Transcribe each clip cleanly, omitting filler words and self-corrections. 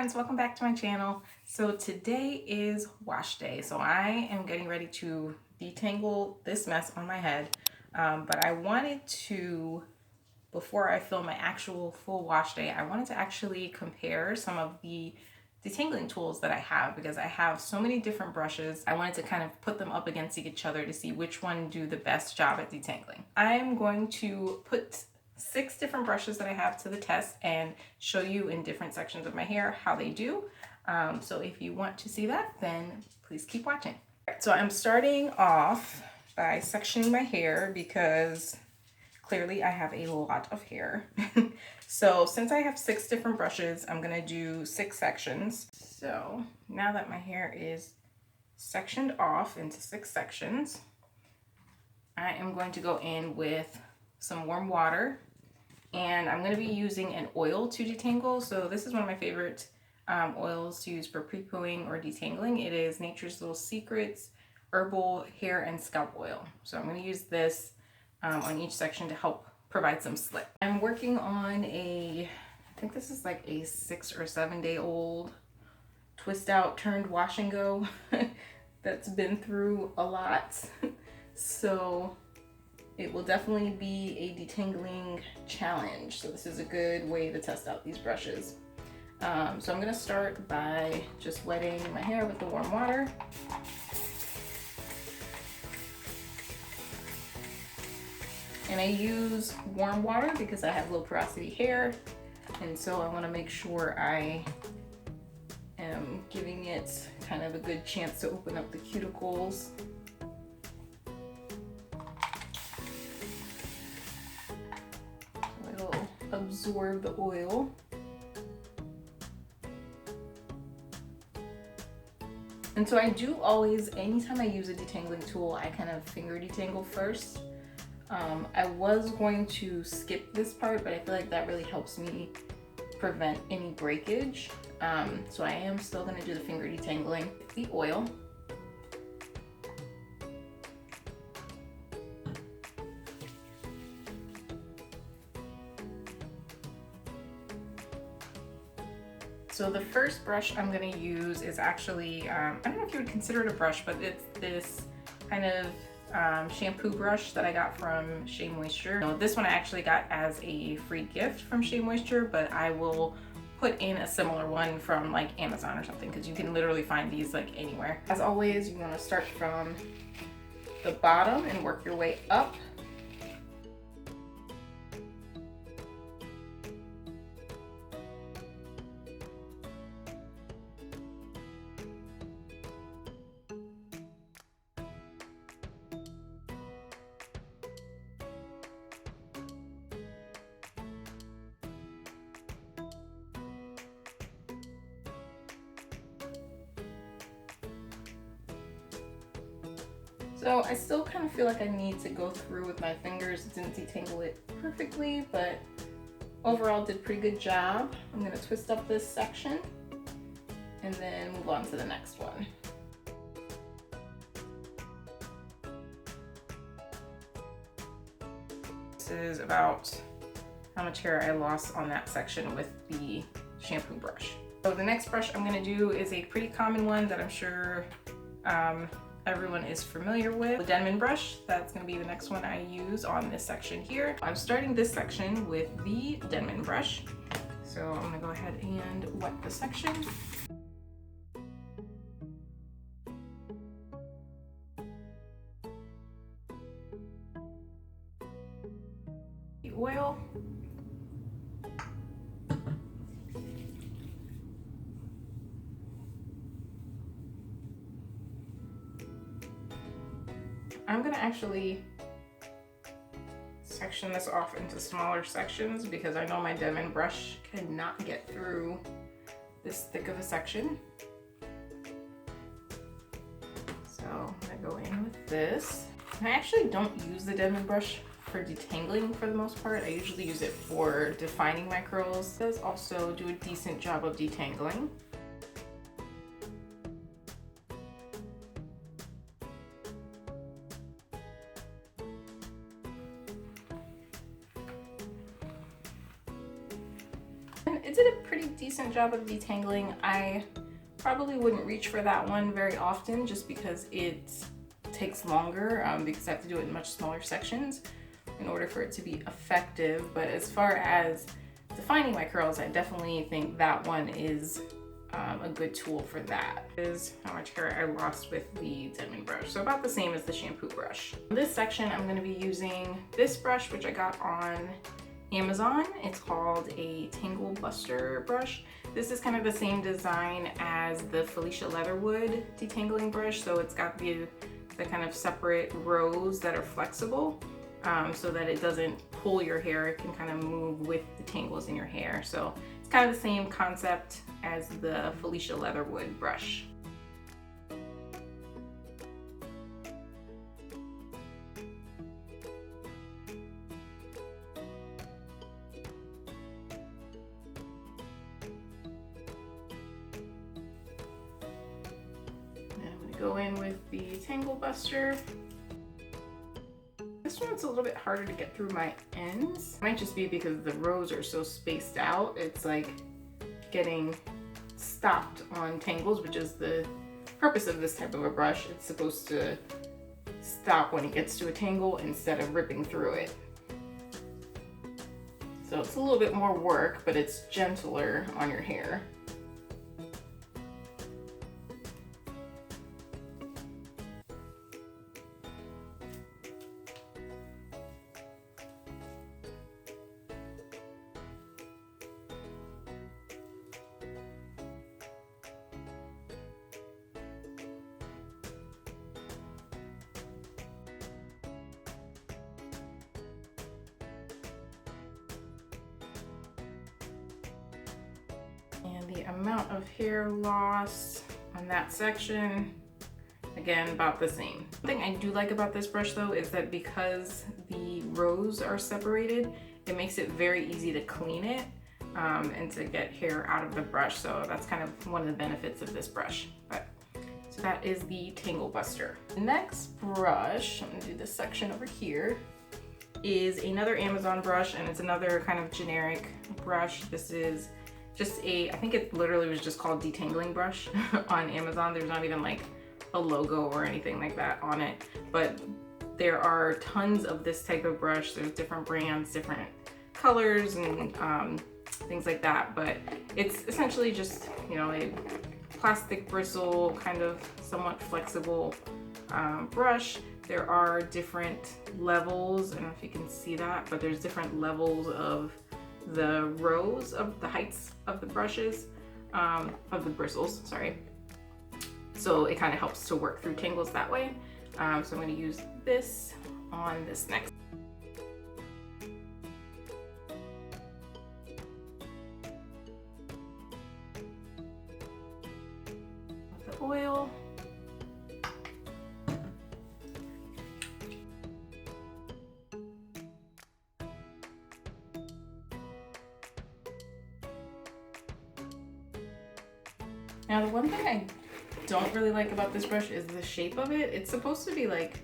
friends, welcome back to my channel. So today is wash day, so I am getting ready to detangle this mess on my head, but I wanted to, before I film my actual full wash day, I wanted to actually compare some of the detangling tools that I have, because I have so many different brushes. I wanted to kind of put them up against each other to see which one do the best job at detangling. I'm going to put 6 different brushes that I have to the test and show you in different sections of my hair how they do. So if you want to see that, then please keep watching. So I'm starting off by sectioning my hair because clearly I have a lot of hair. So since I have 6 different brushes, I'm gonna do 6 sections. So now that my hair is sectioned off into 6 sections, I am going to go in with some warm water, and I'm going to be using an oil to detangle. So this is one of my favorite oils to use for pre-pooing or detangling. It is Nature's Little Secrets Herbal Hair and Scalp Oil. So I'm going to use this on each section to help provide some slip. I'm working on I think this is like a 6 or 7 day old twist out turned wash and go that's been through a lot. So it will definitely be a detangling challenge. So this is a good way to test out these brushes. So I'm gonna start by just wetting my hair with the warm water. And I use warm water because I have low porosity hair. And so I wanna make sure I am giving it kind of a good chance to open up the cuticles. Absorb the oil. And so I do always, anytime I use a detangling tool, I kind of finger detangle first. I was going to skip this part, but I feel like that really helps me prevent any breakage. So I am still going to do the finger detangling. The oil. So the first brush I'm going to use is actually, I don't know if you would consider it a brush, but it's this kind of shampoo brush that I got from Shea Moisture. So this one I actually got as a free gift from Shea Moisture, but I will put in a similar one from like Amazon or something, because you can literally find these like anywhere. As always, you want to start from the bottom and work your way up. So I still kind of feel like I need to go through with my fingers. Didn't detangle it perfectly, but overall did a pretty good job. I'm going to twist up this section and then move on to the next one. This is about how much hair I lost on that section with the shampoo brush. So the next brush I'm going to do is a pretty common one that I'm sure everyone is familiar with, the Denman Brush. That's going to be the next one I use on this section here. I'm starting this section with the Denman Brush. So I'm going to go ahead and wet the section. The oil. I'm gonna actually section this off into smaller sections because I know my Denman brush cannot get through this thick of a section. So I'm gonna go in with this. And I actually don't use the Denman brush for detangling for the most part. I usually use it for defining my curls. It does also do a decent job of detangling. it did a pretty decent job of detangling. I probably wouldn't reach for that one very often just because it takes longer because I have to do it in much smaller sections in order for it to be effective. But as far as defining my curls, I definitely think that one is a good tool for that. Is how much hair I lost with the Denman brush. So about the same as the shampoo brush. In this section, I'm going to be using this brush, which I got on Amazon. It's called a Tangle brush. This is kind of the same design as the Felicia Leatherwood detangling brush. So it's got the kind of separate rows that are flexible so that it doesn't pull your hair. It can kind of move with the tangles in your hair. So it's kind of the same concept as the Felicia Leatherwood brush. Go in with the Tangle Buster. This one's a little bit harder to get through my ends. It might just be because the rows are so spaced out. It's like getting stopped on tangles, which is the purpose of this type of a brush. It's supposed to stop when it gets to a tangle instead of ripping through it. So it's a little bit more work, but it's gentler on your hair. The amount of hair loss on that section, again, about the same. One thing I do like about this brush though is that because the rows are separated, it makes it very easy to clean it and to get hair out of the brush. So that's kind of one of the benefits of this brush. So that is the Tangle Buster. The next brush, I'm gonna do this section over here, is another Amazon brush, and it's another kind of generic brush. This is just I think it literally was just called Detangling Brush on Amazon. There's not even like a logo or anything like that on it, but there are tons of this type of brush. There's different brands, different colors, and things like that, but it's essentially just, you know, a plastic bristle, kind of somewhat flexible brush. There are different levels. I don't know if you can see that, but there's different levels of the rows of the heights of the brushes, of the bristles, sorry. So it kind of helps to work through tangles that way. So I'm going to use this on this next. The oil. Now the one thing I don't really like about this brush is the shape of it. It's supposed to be like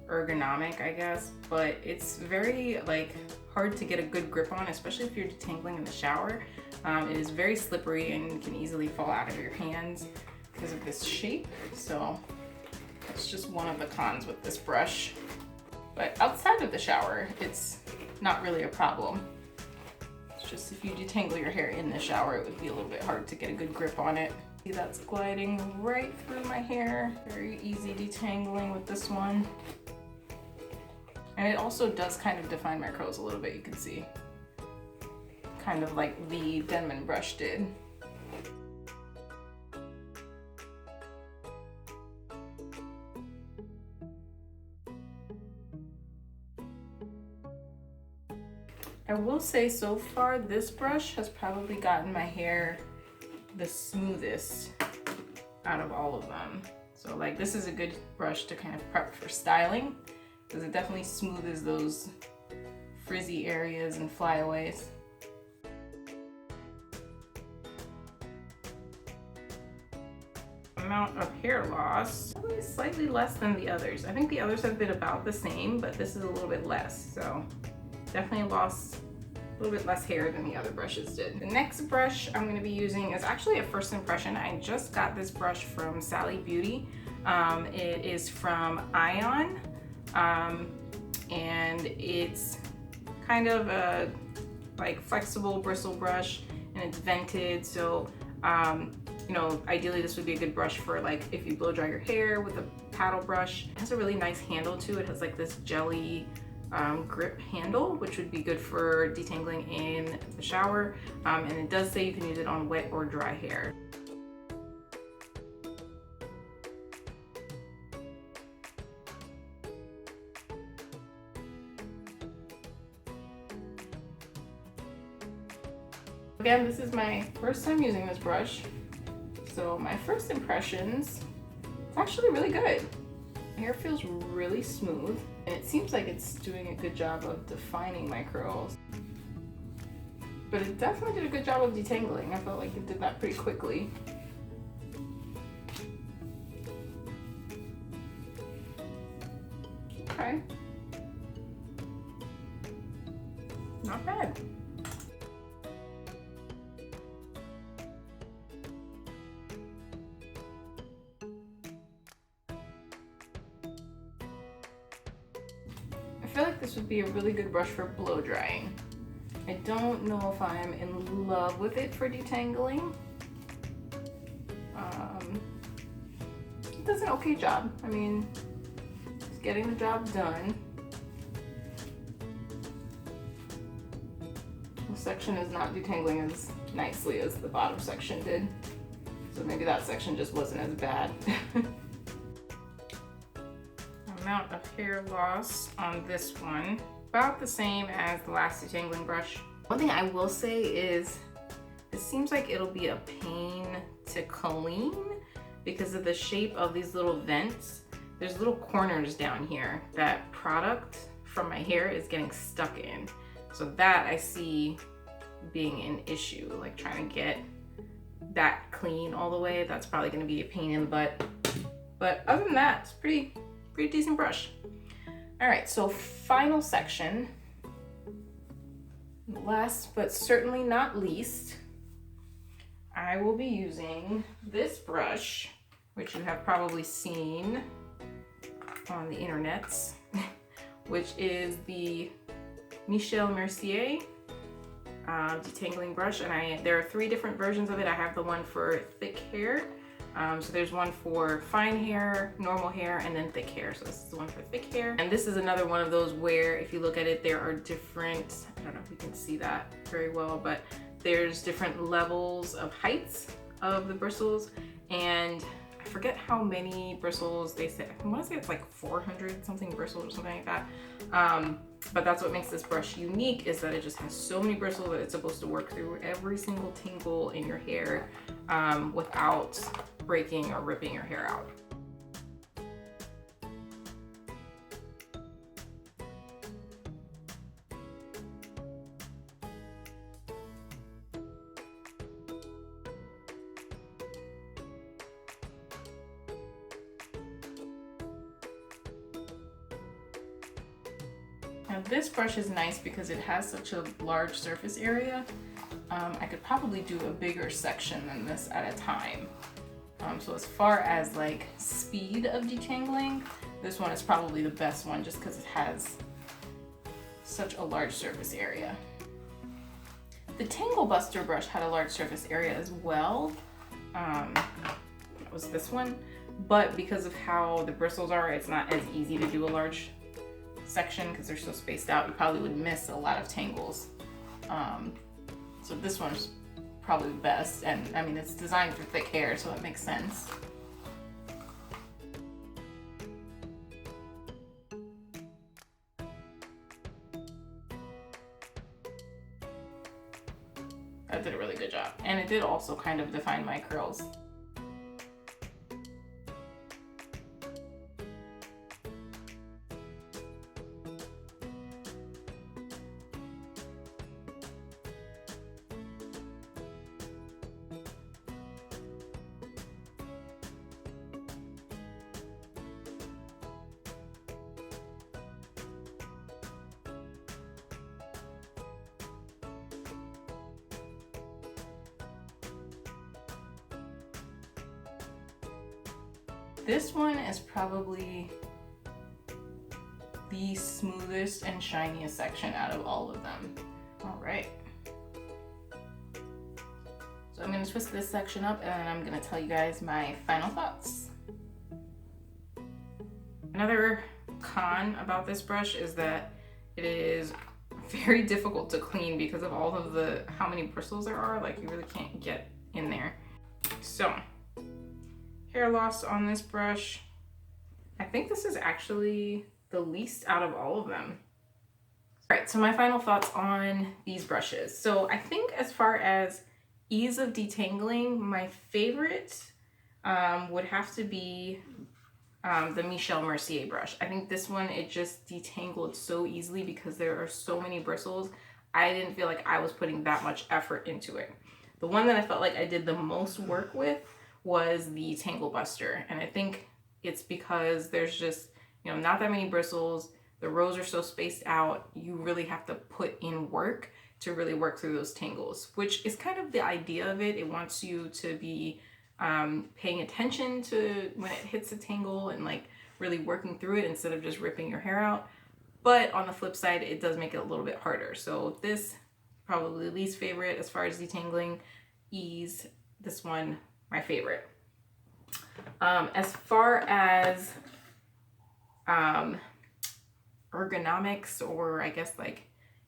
ergonomic, I guess, but it's very like hard to get a good grip on, especially if you're detangling in the shower. It is very slippery and can easily fall out of your hands because of this shape. So that's just one of the cons with this brush. But outside of the shower, it's not really a problem. It's just if you detangle your hair in the shower, it would be a little bit hard to get a good grip on it. See, that's gliding right through my hair. Very easy detangling with this one. And it also does kind of define my curls a little bit, you can see. Kind of like the Denman brush did. I will say so far this brush has probably gotten my hair the smoothest out of all of them. So like this is a good brush to kind of prep for styling because it definitely smooths those frizzy areas and flyaways. Amount of hair loss, probably slightly less than the others. I think the others have been about the same, but this is a little bit less. So definitely lost little bit less hair than the other brushes did. The next brush I'm going to be using is actually a first impression. I just got this brush from Sally Beauty. It is from Ion, and it's kind of a like flexible bristle brush, and it's vented, so you know, ideally this would be a good brush for like if you blow dry your hair with a paddle brush. It has a really nice handle too. It has like this jelly grip handle, which would be good for detangling in the shower, and it does say you can use it on wet or dry hair. Again, this is my first time using this brush, so my first impressions, it's actually really good. My hair feels really smooth, and it seems like it's doing a good job of defining my curls. But it definitely did a good job of detangling. I felt like it did that pretty quickly. Okay. Not bad. I feel like this would be a really good brush for blow drying. I don't know if I'm in love with it for detangling. It does an okay job. I mean, it's getting the job done. The section is not detangling as nicely as the bottom section did, so maybe that section just wasn't as bad. Amount of hair loss on this one, about the same as the last detangling brush. One thing I will say is it seems like it'll be a pain to clean because of the shape of these little vents. There's little corners down here that product from my hair is getting stuck in. So that I see being an issue, like trying to get that clean all the way. That's probably gonna be a pain in the butt. But other than that, it's pretty decent brush. All right, so final section. Last but certainly not least, I will be using this brush, which you have probably seen on the internets, which is the Mercier Detangling Brush. And there are 3 different versions of it. I have the one for thick hair. So there's one for fine hair, normal hair, and then thick hair. So this is the one for thick hair. And this is another one of those where if you look at it, there are different, I don't know if you can see that very well, but there's different levels of heights of the bristles. And I forget how many bristles they say. I want to say it's like 400 something bristles or something like that. But that's what makes this brush unique, is that it just has so many bristles that it's supposed to work through every single tingle in your hair without breaking or ripping your hair out. Now this brush is nice because it has such a large surface area. I could probably do a bigger section than this at a time. So as far as like speed of detangling, this one is probably the best one just because it has such a large surface area. The Tangle Buster brush had a large surface area as well. That was this one, but because of how the bristles are, it's not as easy to do a large section because they're so spaced out. You probably would miss a lot of tangles. So this one's probably the best, and I mean it's designed for thick hair, so it makes sense. That did a really good job, and it did also kind of define my curls. this one is probably the smoothest and shiniest section out of all of them. All right. So I'm gonna twist this section up and then I'm gonna tell you guys my final thoughts. Another con about this brush is that it is very difficult to clean because of all of how many bristles there are. Like, you really can't get in there. So, hair loss on this brush. I think this is actually the least out of all of them. All right, so my final thoughts on these brushes. So I think as far as ease of detangling, my favorite would have to be the Mercier brush. I think this one, it just detangled so easily because there are so many bristles. I didn't feel like I was putting that much effort into it. The one that I felt like I did the most work with was the Tangle Buster. And I think it's because there's just, you know, not that many bristles. The rows are so spaced out. You really have to put in work to really work through those tangles, which is kind of the idea of it. It wants you to be paying attention to when it hits a tangle and like really working through it instead of just ripping your hair out. But on the flip side, it does make it a little bit harder. So this, probably least favorite as far as detangling ease. This one, my favorite. As far as ergonomics, or I guess like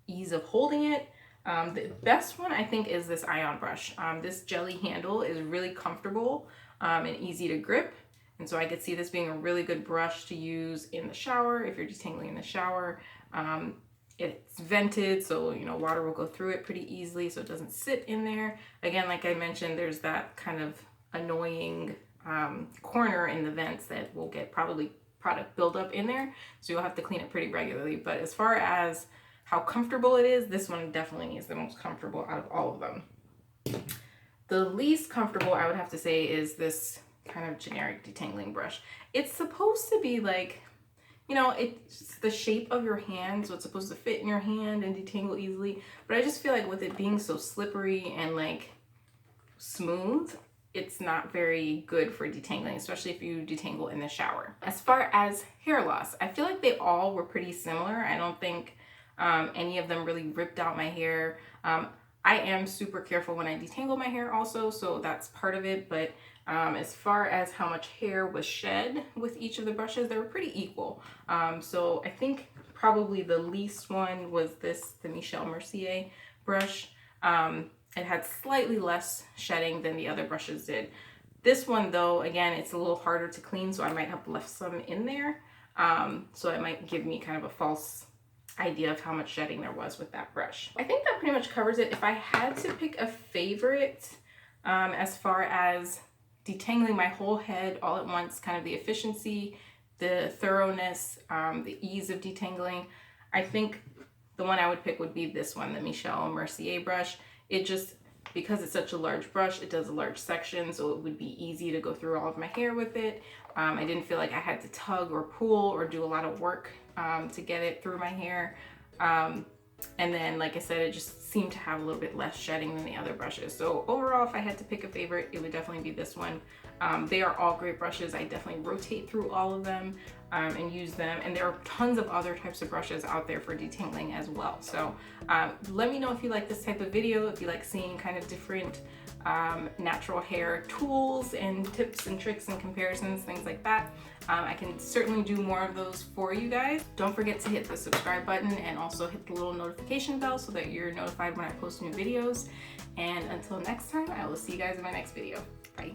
ease of holding it, the best one I think is this ion brush. This jelly handle is really comfortable and easy to grip. And so I could see this being a really good brush to use in the shower if you're detangling in the shower. It's vented, so you know water will go through it pretty easily, so it doesn't sit in there. Again, like I mentioned, there's that kind of annoying corner in the vents that will get probably product buildup in there, so you'll have to clean it pretty regularly. But as far as how comfortable it is, this one definitely is the most comfortable out of all of them. The least comfortable, I would have to say, is this kind of generic detangling brush. It's supposed to be like, you know, it's the shape of your hand, so it's supposed to fit in your hand and detangle easily. But I just feel like with it being so slippery and like smooth, it's not very good for detangling, especially if you detangle in the shower. As far as hair loss, I feel like they all were pretty similar. I don't think any of them really ripped out my hair. I am super careful when I detangle my hair also, so that's part of it. But as far as how much hair was shed with each of the brushes, they were pretty equal. So I think probably the least one was the Mercier brush. It had slightly less shedding than the other brushes did. This one though, again, it's a little harder to clean, so I might have left some in there. So it might give me kind of a false idea of how much shedding there was with that brush. I think that pretty much covers it. If I had to pick a favorite as far as detangling my whole head all at once, kind of the efficiency, the thoroughness, the ease of detangling, I think the one I would pick would be this one, the Mercier brush. It just, because it's such a large brush, it does a large section, so it would be easy to go through all of my hair with it. I didn't feel like I had to tug or pull or do a lot of work to get it through my hair. And then, like I said, it just seemed to have a little bit less shedding than the other brushes. So overall, if I had to pick a favorite, it would definitely be this one. They are all great brushes. I definitely rotate through all of them and use them. And there are tons of other types of brushes out there for detangling as well. So let me know if you like this type of video, if you like seeing kind of different natural hair tools and tips and tricks and comparisons, things like that. I can certainly do more of those for you guys. Don't forget to hit the subscribe button and also hit the little notification bell so that you're notified when I post new videos. And until next time, I will see you guys in my next video. Bye.